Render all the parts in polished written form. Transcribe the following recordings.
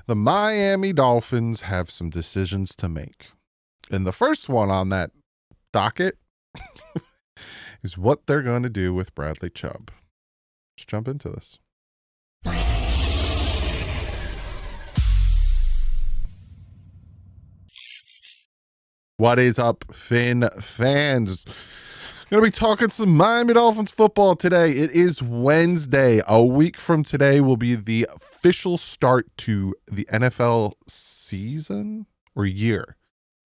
The Miami Dolphins have some decisions to make. And the first one on that docket is what they're going to do with Bradley Chubb. Let's jump into this. What is up, Finn fans? Going to be talking some Miami Dolphins football today. It is Wednesday. A week from today will be the official start to the NFL season or year.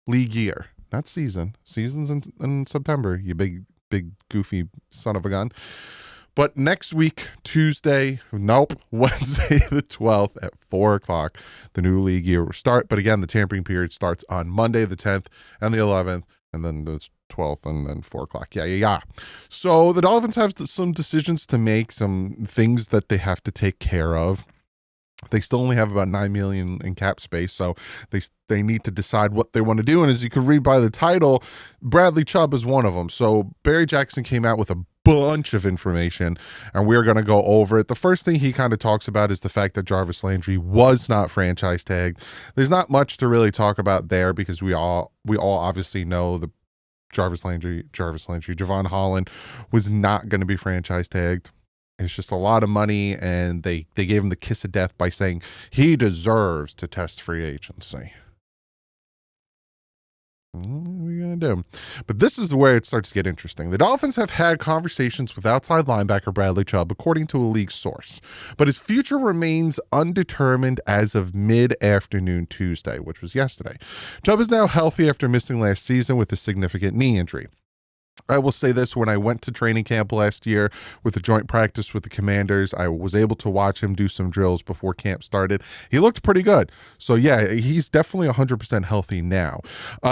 League year. Not season. Season's in September, you big goofy son of a gun. But next week, Wednesday the 12th at 4 o'clock, the new league year will start. But again, the tampering period starts on Monday the 10th and the 11th, and then the 12th and then 4 o'clock. Yeah. So the Dolphins have some decisions to make, some things that they have to take care of. They still only have about $9 million in cap space, so they need to decide what they want to do. And as you can read by the title, Bradley Chubb is one of them. So Barry Jackson came out with a bunch of information, and we're going to go over it. The first thing he kind of talks about is the fact that Jarvis Landry was not franchise tagged. There's not much to really talk about there because we all obviously know the Jarvis Landry, Javon Holland was not going to be franchise tagged. It's just a lot of money, and they gave him the kiss of death by saying he deserves to test free agency. What are we going to do? But this is where it starts to get interesting. The Dolphins have had conversations with outside linebacker Bradley Chubb, according to a league source. But his future remains undetermined as of mid-afternoon Tuesday, which was yesterday. Chubb is now healthy after missing last season with a significant knee injury. I will say this, when I went to training camp last year with a joint practice with the Commanders, I was able to watch him do some drills before camp started. He looked pretty good. So yeah, he's definitely 100% healthy now.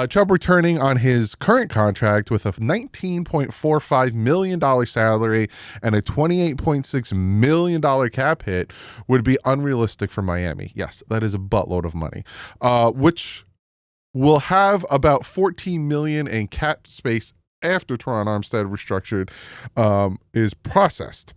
Chubb returning on his current contract with a $19.45 million salary and a $28.6 million cap hit would be unrealistic for Miami. Yes, that is a buttload of money, which will have about $14 million in cap space after Teron Armstead restructured is processed.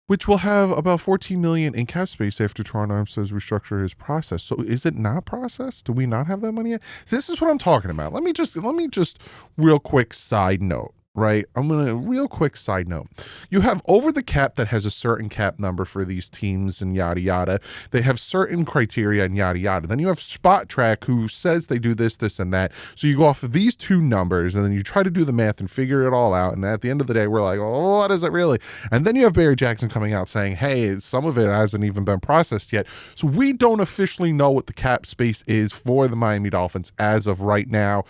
Which will have about $14 million in cap space after Teron Armstead's restructure is processed. So is it not processed? Do we not have that money yet? So this is what I'm talking about. Let me just real quick side note. Right? Real quick side note. You have over the cap that has a certain cap number for these teams and yada yada. They have certain criteria and yada yada. Then you have Spot Track who says they do this, and that. So you go off of these two numbers and then you try to do the math and figure it all out. And at the end of the day, we're like, oh, what is it really? And then you have Barry Jackson coming out saying, hey, some of it hasn't even been processed yet. So we don't officially know what the cap space is for the Miami Dolphins as of right now.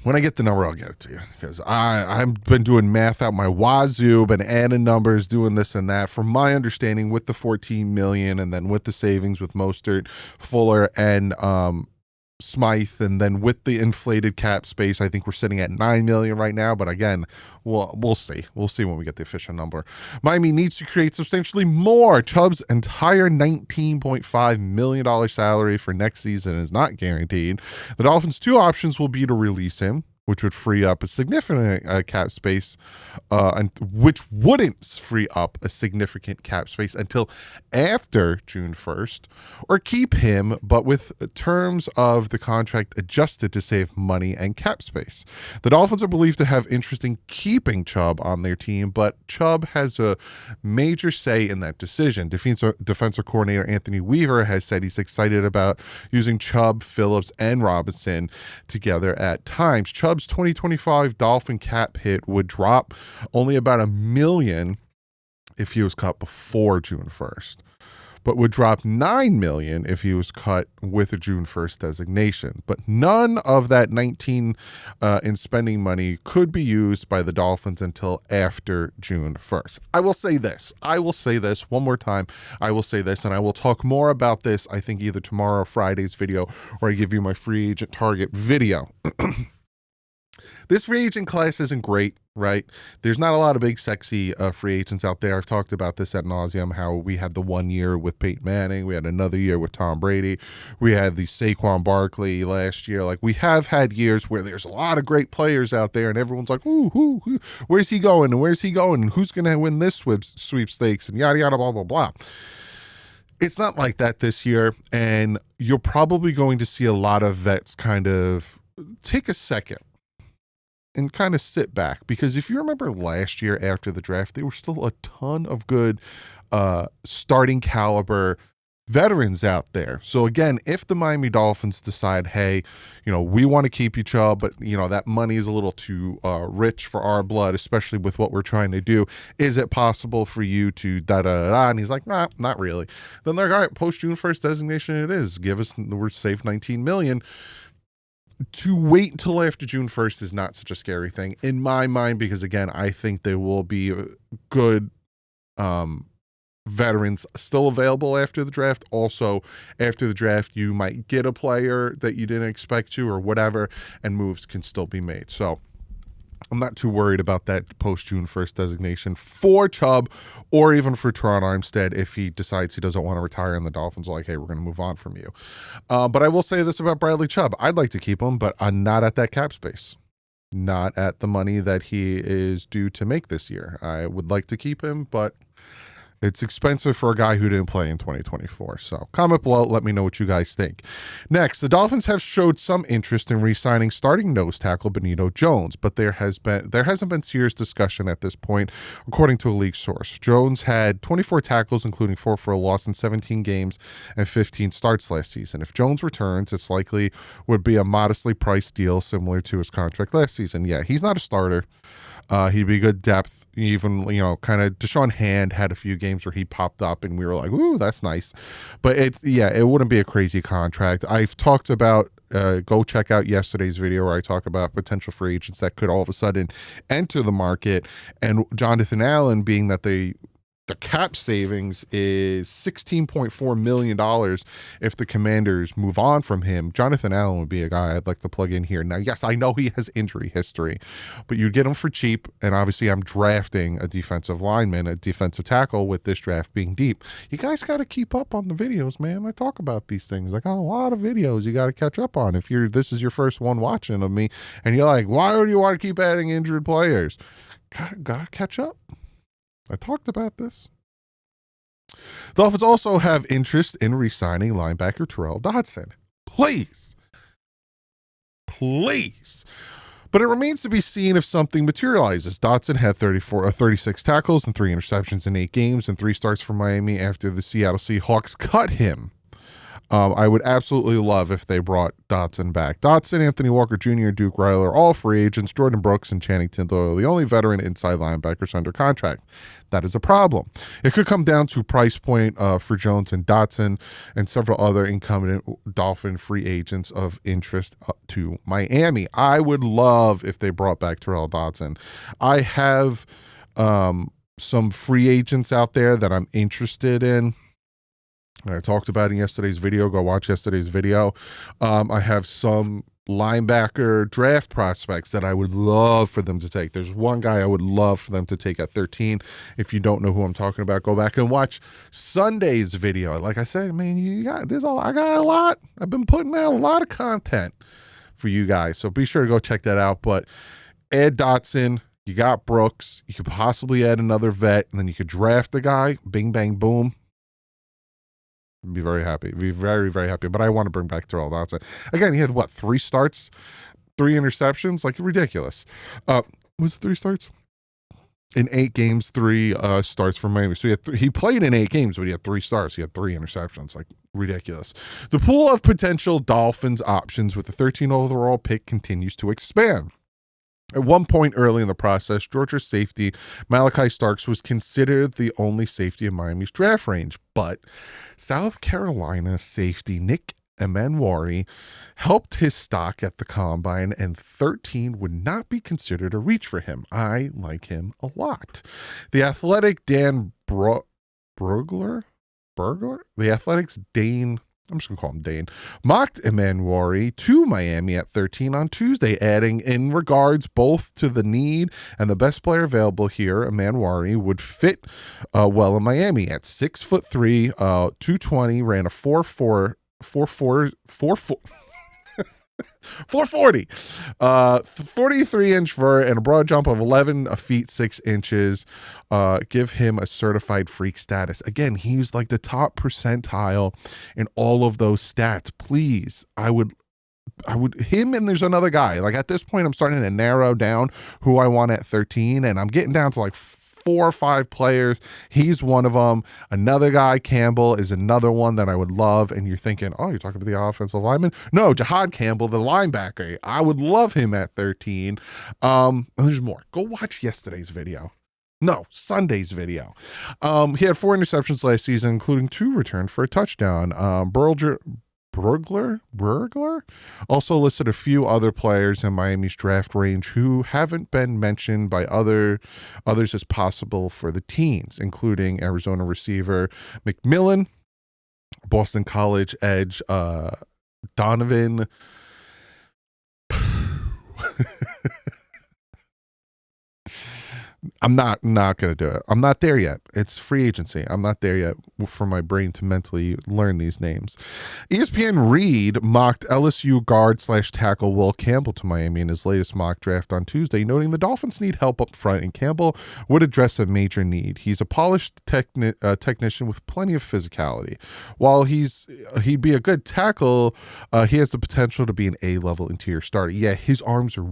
When I get the number, I'll get it to you, because I've been doing math out my wazoo, been adding numbers, doing this and that. From my understanding, with the $14 million and then with the savings with Mostert, Fuller, and Smythe, and then with the inflated cap space, I think we're sitting at $9 million right now. But again, we'll see. We'll see when we get the official number. Miami needs to create substantially more. Chubb's entire $19.5 million salary for next season is not guaranteed. The Dolphins' two options will be to release him, which would free up a significant cap space, and which wouldn't free up a significant cap space until after June 1st, or keep him, but with terms of the contract adjusted to save money and cap space. The Dolphins are believed to have interest in keeping Chubb on their team, but Chubb has a major say in that decision. Defensive coordinator Anthony Weaver has said he's excited about using Chubb, Phillips, and Robinson together at times. Chubb's 2025 Dolphin cap hit would drop only about $1 million if he was cut before June 1st, but would drop $9 million if he was cut with a June 1st designation. But none of that 19 in spending money could be used by the Dolphins until after June 1st. I will say this one more time. I will say this, and I will talk more about this, I think, either tomorrow or Friday's video, or I give you my free agent target video. This free agent class isn't great, right? There's not a lot of big, sexy free agents out there. I've talked about this ad nauseum, how we had the 1 year with Peyton Manning. We had another year with Tom Brady. We had the Saquon Barkley last year. Like, we have had years where there's a lot of great players out there, and everyone's like, ooh, where's he going? And where's he going? And who's going to win this sweepstakes? And yada, yada, blah, blah, blah. It's not like that this year, and you're probably going to see a lot of vets kind of take a second and kind of sit back, because if you remember last year after the draft, there were still a ton of good starting caliber veterans out there. So again, if the Miami Dolphins decide, hey, we want to keep you, Chubb, but that money is a little too rich for our blood, especially with what we're trying to do, is it possible for you to da-da-da-da? And he's like, nah, not really. Then they're like, all right, post June 1st designation it is. Give us, we're safe $19 million. To wait until after June 1st is not such a scary thing in my mind, because again, I think there will be good veterans still available after the draft. Also, after the draft, you might get a player that you didn't expect to or whatever, and moves can still be made. So I'm not too worried about that post June 1st designation for Chubb, or even for Teron Armstead if he decides he doesn't want to retire and the Dolphins are like, hey, we're going to move on from you. But I will say this about Bradley Chubb. I'd like to keep him, but I'm not at that cap space. Not at the money that he is due to make this year. I would like to keep him, but it's expensive for a guy who didn't play in 2024. So comment below, let me know what you guys think. Next, the Dolphins have showed some interest in re-signing starting nose tackle Benito Jones, but there hasn't been serious discussion at this point, according to a league source. Jones had 24 tackles, including 4 for a loss in 17 games and 15 starts last season. If Jones returns, it's likely would be a modestly priced deal similar to his contract last season. Yeah, he's not a starter. He'd be good depth. Even, kind of Deshaun Hand had a few games where he popped up and we were like, ooh, that's nice. But it wouldn't be a crazy contract. I've talked about, go check out yesterday's video where I talk about potential free agents that could all of a sudden enter the market. And Jonathan Allen, being that the cap savings is $16.4 million if the Commanders move on from him. Jonathan Allen would be a guy I'd like to plug in here. Now, yes, I know he has injury history, but you get him for cheap, and obviously I'm drafting a defensive lineman, a defensive tackle, with this draft being deep. You guys got to keep up on the videos, man. I talk about these things. I got a lot of videos you got to catch up on. If this is your first one watching of me, and you're like, why would you want to keep adding injured players? Gotta catch up. I talked about this. Dolphins also have interest in re-signing linebacker Terrell Dodson. Please. But it remains to be seen if something materializes. Dodson had 36 tackles and 3 interceptions in 8 games and 3 starts for Miami after the Seattle Seahawks cut him. I would absolutely love if they brought Dodson back. Dodson, Anthony Walker Jr., Duke Ryler, all free agents. Jordan Brooks and Channing Tindall are the only veteran inside linebackers under contract. That is a problem. It could come down to price point for Jones and Dodson and several other incumbent Dolphin free agents of interest to Miami. I would love if they brought back Terrell Dodson. I have some free agents out there that I'm interested in. I talked about in yesterday's video. Go watch yesterday's video. I have some linebacker draft prospects that I would love for them to take. There's one guy I would love for them to take at 13. If you don't know who I'm talking about, go back and watch Sunday's video. Like I said, man, I got a lot. I've been putting out a lot of content for you guys, so be sure to go check that out. But add Dotson. You got Brooks. You could possibly add another vet, and then you could draft the guy. Bing, bang, boom. Be very happy. Be very, very happy. But I want to bring back Terrell Dodson. Again, he had, 3 starts? 3 interceptions? Like, ridiculous. Was it 3 starts? In 8 games, 3 starts for Miami. So he played in 8 games, but he had 3 starts. He had 3 interceptions. Like, ridiculous. The pool of potential Dolphins options with the 13th overall pick continues to expand. At one point early in the process, Georgia safety Malachi Starks was considered the only safety in Miami's draft range, but South Carolina safety Nick Emanwari helped his stock at the combine, and 13 would not be considered a reach for him. I like him a lot. The Athletic Dan Burglar? The Athletic's Dane I'm just going to call him Dane, mocked Emmanuel to Miami at 13 on Tuesday, adding, in regards both to the need and the best player available here, Emmanuel would fit well in Miami at 6'3", 220, ran a 440, 43-inch vert and a broad jump of 11 feet 6 inches. Give him a certified freak status. Again, he's like the top percentile in all of those stats. Please, I would him, and there's another guy. Like at this point, I'm starting to narrow down who I want at 13, and I'm getting down to like 4 or 5 players. He's one of them. Another guy, Campbell, is another one that I would love. And you're thinking, oh, you're talking about the offensive lineman? No, Jahad Campbell, the linebacker. I would love him at 13. And there's more. Go watch yesterday's video. No, Sunday's video. He had 4 interceptions last season, including 2 returned for a touchdown. Burglar also listed a few other players in Miami's draft range who haven't been mentioned by others as possible for the teens, including Arizona receiver McMillan, Boston College edge Donovan. I'm not going to do it. I'm not there yet. It's free agency. I'm not there yet for my brain to mentally learn these names. ESPN Reed mocked LSU guard / tackle Will Campbell to Miami in his latest mock draft on Tuesday, noting the Dolphins need help up front, and Campbell would address a major need. He's a polished technician with plenty of physicality. While he'd be a good tackle, he has the potential to be an A-level interior starter. Yeah, his arms are...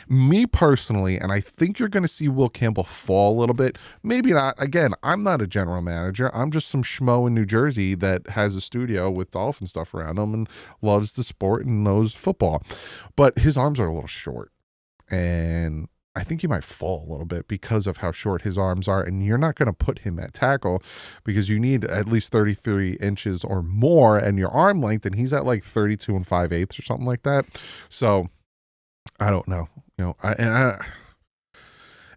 Me personally, and I think you're going to see Will Campbell fall a little bit. Maybe not. Again, I'm not a general manager. I'm just some schmo in New Jersey that has a studio with Dolphin stuff around him and loves the sport and knows football. But his arms are a little short. And I think he might fall a little bit because of how short his arms are. And you're not going to put him at tackle because you need at least 33 inches or more and your arm length. And he's at like 32 5/8 or something like that. So I don't know.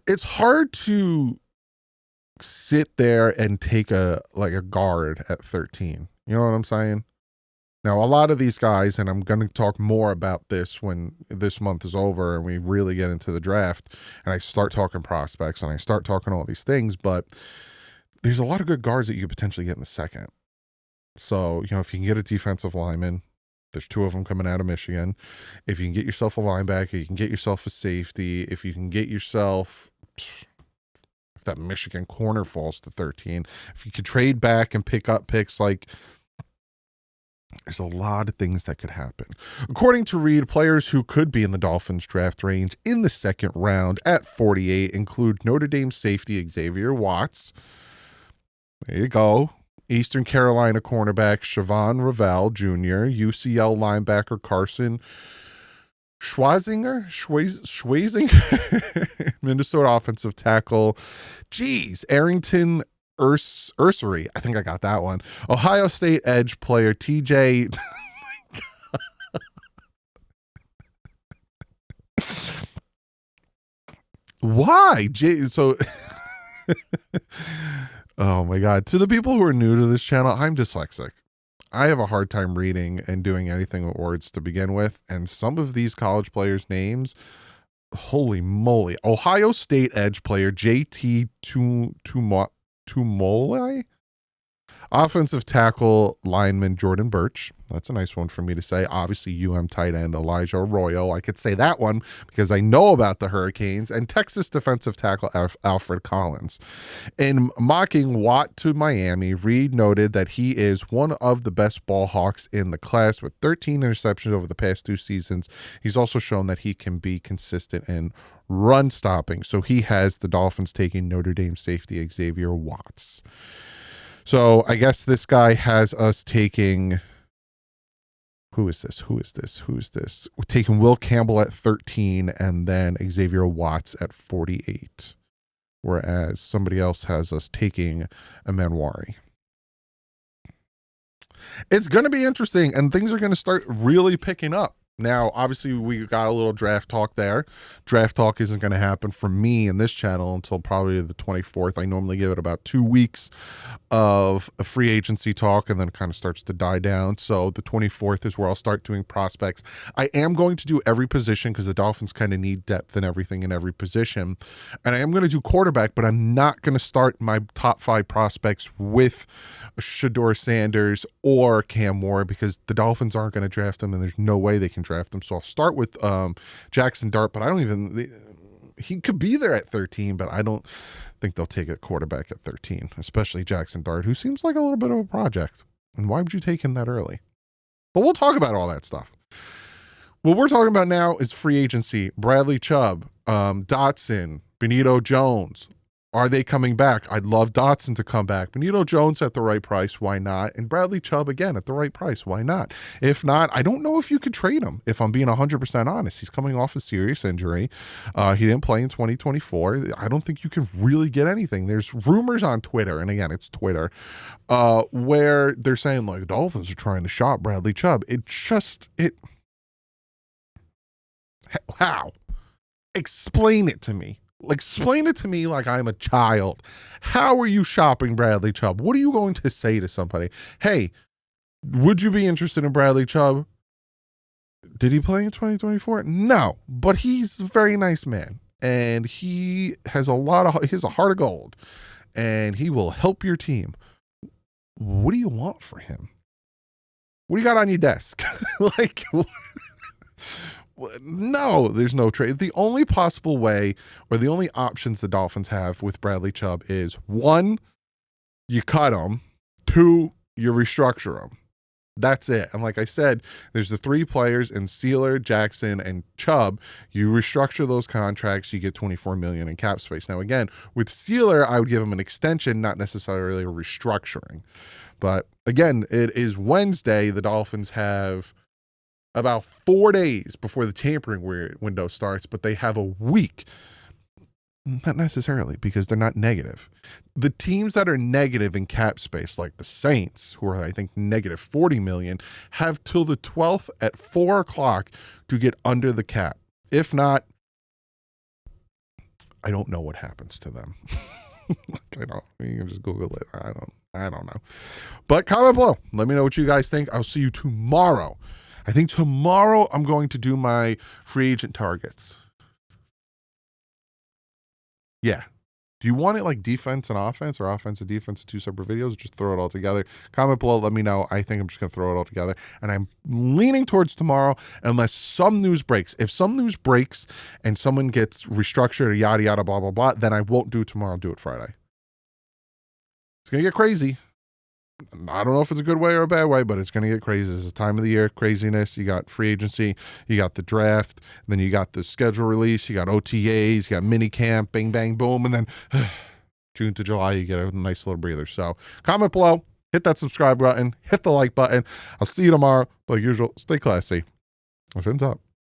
It's hard to sit there and take a guard at 13. You know what I'm saying? Now, a lot of these guys, and I'm going to talk more about this when this month is over and we really get into the draft and I start talking prospects and I start talking all these things, but there's a lot of good guards that you could potentially get in the second. So, if you can get a defensive lineman, there's 2 of them coming out of Michigan. If you can get yourself a linebacker, you can get yourself a safety. If you can get yourself, if that Michigan corner falls to 13, if you could trade back and pick up picks, like there's a lot of things that could happen. According to Reed, players who could be in the Dolphins draft range in the second round at 48 include Notre Dame safety Xavier Watts. There you go. Eastern Carolina cornerback Siobhan Ravel Jr., UCL linebacker Carson Schwazinger, Minnesota offensive tackle, Arrington Ursery, I think I got that one, Ohio State edge player TJ. Why? Oh my God. To the people who are new to this channel, I'm dyslexic. I have a hard time reading and doing anything with words to begin with. And some of these college players' names, holy moly. Ohio State edge player JT Tumole. Offensive tackle lineman Jordan Birch. That's a nice one for me to say. Obviously, tight end Elijah Arroyo. I could say that one because I know about the Hurricanes. And Texas defensive tackle Alfred Collins. In mocking Watt to Miami, Reed noted that he is one of the best ball hawks in the class with 13 interceptions over the past 2 seasons. He's also shown that he can be consistent in run stopping. So he has the Dolphins taking Notre Dame safety Xavier Watts. So I guess this guy has us taking, who is this? We're taking Will Campbell at 13 and then Xavier Watts at 48. Whereas somebody else has us taking Emmanuel. It's going to be interesting and things are going to start really picking up. Now, obviously, we got a little draft talk there. Draft talk isn't going to happen for me in this channel until probably the 24th. I normally give it about 2 weeks of a free agency talk, and then it kind of starts to die down. So the 24th is where I'll start doing prospects. I am going to do every position because the Dolphins kind of need depth and everything in every position. And I am going to do quarterback, but I'm not going to start my top 5 prospects with Shedeur Sanders or Cam Moore because the Dolphins aren't going to draft them, and there's no way they can draft them. So I'll start with Jackson Dart, but I don't even... He could be there at 13, but I don't think they'll take a quarterback at 13, especially Jackson Dart, who seems like a little bit of a project. And why would you take him that early? But we'll talk about all that stuff. What we're talking about now is free agency. Bradley Chubb, Dotson, Benito Jones. Are they coming back? I'd love Dotson to come back. Benito Jones at the right price, why not? And Bradley Chubb again at the right price, why not? If not, I don't know if you could trade him, if I'm being 100% honest. He's coming off a serious injury. He didn't play in 2024. I don't think you can really get anything. There's rumors on Twitter, and again, it's Twitter, where they're saying, like, Dolphins are trying to shop Bradley Chubb. How? Explain it to me. Explain it to me like I'm a child. How are you shopping Bradley Chubb? What are you going to say to somebody? Hey, would you be interested in Bradley Chubb? Did he play in 2024? No, but he's a very nice man, and he has a heart of gold, and he will help your team. What do you want for him? What do you got on your desk? Like... No, there's no trade. The only possible way, or the only options the Dolphins have with Bradley Chubb is 1, you cut him, 2, you restructure him. That's it. And like I said, there's the 3 players in Sealer, Jackson, and Chubb. You restructure those contracts, you get $24 million in cap space. Now, again, with Sealer, I would give him an extension, not necessarily a restructuring. But again, it is Wednesday. The Dolphins have about 4 days before the tampering window starts, but they have a week. Not necessarily, because they're not negative. The teams that are negative in cap space, like the Saints, who are, I think, negative 40 million, have till the 12th at 4 o'clock to get under the cap. If not, I don't know what happens to them. I don't. You can just Google it. I don't know. But comment below. Let me know what you guys think. I'll see you tomorrow. I think tomorrow I'm going to do my free agent targets. Yeah. Do you want it like defense and offense, or offense and defense in 2 separate videos? Just throw it all together. Comment below. Let me know. I think I'm just going to throw it all together. And I'm leaning towards tomorrow unless some news breaks. If some news breaks and someone gets restructured, yada, yada, blah, blah, blah, then I won't do it tomorrow. I'll do it Friday. It's going to get crazy. I don't know if it's a good way or a bad way, but it's going to get crazy. It's the time of the year, craziness. You got free agency, you got the draft, then you got the schedule release, you got OTAs, you got mini camp, bing, bang, boom, and then June to July, you get a nice little breather. So comment below, hit that subscribe button, hit the like button. I'll see you tomorrow. Like usual, stay classy. My fin's up.